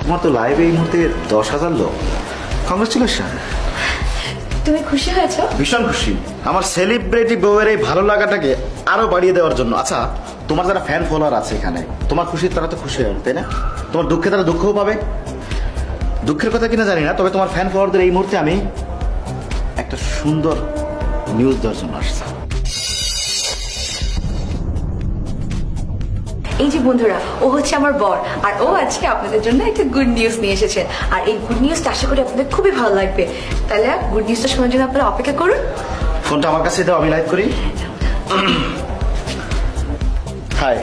তোমার তো লাইভে এই মুহূর্তে 10,000 লোক। কংগ্রেচুলেশন। তুমি খুশি হয়েছো? ভীষণ খুশি আমার সেলিব্রিটি বউয়ের এই ভালো লাগাটাকে আরো বাড়িয়ে দেওয়ার জন্য। আচ্ছা, তোমার যারা ফ্যান ফলোয়ার আছে এখানে, তোমার খুশি তারা তো খুশি হবে, তাই না? তোমার দুঃখে তারা দুঃখও পাবে। দুঃখের কথা কিনা জানি না, তবে তোমার ফ্যান ফলোয়ারদের এই মুহূর্তে আমি একটা সুন্দর নিউজ দেওয়ার জন্য আসছি। এই যে বন্ধুরা, ও হচ্ছে আমার বর, আর ও আজকে আপনাদের জন্য একটা গুড নিউজ নিয়ে এসেছে। আর এই গুড নিউজটা আশা করি আপনাদের খুবই ভালো লাগবে। তাহলে গুড নিউজটা শোনার জন্য আপনারা অপেক্ষা করুন। ফোনটা আমার কাছে দাও, আমি লাইভ করি। হাই,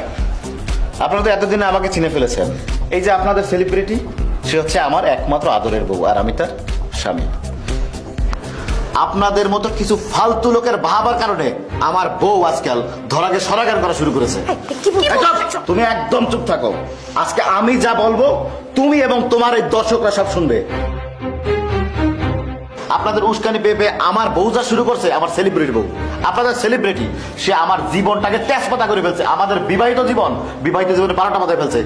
আপনারা তো এতদিনে আমাকে চিনে ফেলেছেন। এই যে আপনাদের সেলিব্রিটি, সে হচ্ছে আমার একমাত্র আদরের বউ, আর আমি তার স্বামী। আপনাদের মতো কিছু ফালতু লোকের ভাবার কারণে আমার বউ আজকাল ধরাকে সরাগান করা শুরু করেছে। তুমি একদম চুপ থাকো। আজকে আমি যা বলবো তুমি এবং তোমার এই দর্শকরা সব শুনবে। আপনাদের উস্কানি পেয়ে পেয়ে আমার বউ যা শুরু করছে, আমার সেলিব্রিটি বউ, আপনাদের সেলিব্রিটি, সে আমার জীবনটাকে তেজপাতা করে ফেলছে। আমাদের বিবাহিত জীবনে 12টা মাথায় ফেলছে।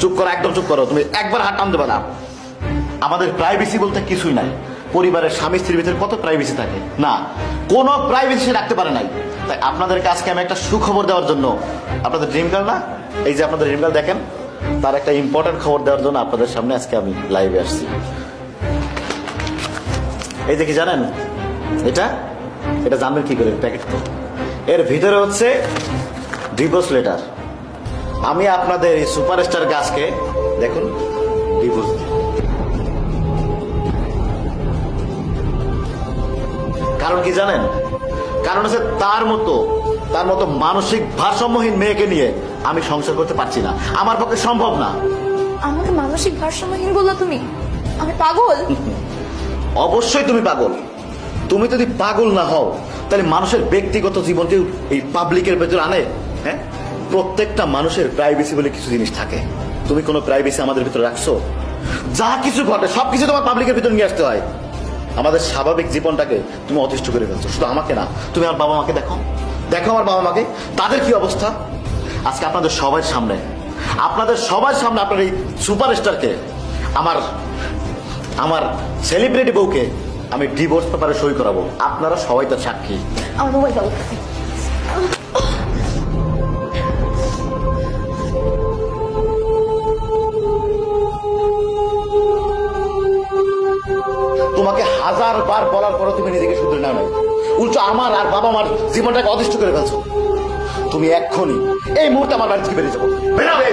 চুপ করো, একদম চুপ করো। তুমি একবার হাত টান দেবে না। আমাদের প্রাইভেসি বলতে কিছুই নাই। পরিবারের স্বামী স্ত্রীর ভিতরে কত প্রাইভেসি থাকে না, কোনো প্রাইভেসি রাখতে পারে নাই। তাই আপনাদেরকে আজকে আমি একটা সুখবর দেওয়ার জন্য, আপনাদের ড্রিম গার্ল না, এই যে আপনাদের ড্রিম গার্ল দেখেন, তার একটা ইম্পর্টেন্ট খবর দেওয়ার জন্য আপনাদের সামনে আজকে আমি লাইভে আসছি। এই যে কি জানেন, এটা জানবেন কি করে? প্যাকেট তো এর ভিতরে হচ্ছে ডিভোর্স লেটার। আমি আপনাদের এই সুপারস্টার গাছকে দেখুন ডিভোর্স দিই। কারণ কি জানেন? কারণ হচ্ছে তার মতো মানসিক ভারসাম্যহীন মেয়েকে নিয়ে আমি সংসার করতে পারছি না। আমার পক্ষে সম্ভব না। আমাকে মানসিক ভারসাম্যহীন বললো তুমি? আমি পাগল? অবশ্যই তুমি পাগল। তুমি যদি পাগল না হও তাহলে মানুষের ব্যক্তিগত জীবনকে এই পাবলিকের ভেতর আনে? হ্যাঁ, প্রত্যেকটা মানুষের প্রাইভেসি বলে কিছু জিনিস থাকে। তুমি কোনো প্রাইভেসি আমাদের ভিতরে রাখছো? যা কিছু ঘটে সবকিছু তোমার পাবলিকের ভিতর নিয়ে আসতে হয়। আমাদের স্বাভাবিক জীবনটাকে তুমি অতিষ্ঠ করে ফেলছো। শুধু আমাকে না, তুমি আমার বাবা মাকে দেখো আমার বাবা মাকে, তাদের কি অবস্থা। আজকে আপনাদের সবার সামনে আপনার এই সুপারস্টারকে, আমার সেলিব্রিটি বউকে আমি ডিভোর্স পেপারে সই করাবো। আপনারা সবাই তো সাক্ষী। আমার মোবাইল দাও। তোমাকে 1000বার বলার পরও তুমি নিজেকে শুধরে নাও নাই, উল্টো আমার আর বাবা মার জীবনটাকে অতিষ্ঠ করে ফেলছো। তুমি এক্ষুনি এই মুহূর্তে আমার বাড়ি থেকে বেরিয়ে যাবো। বেরাবে।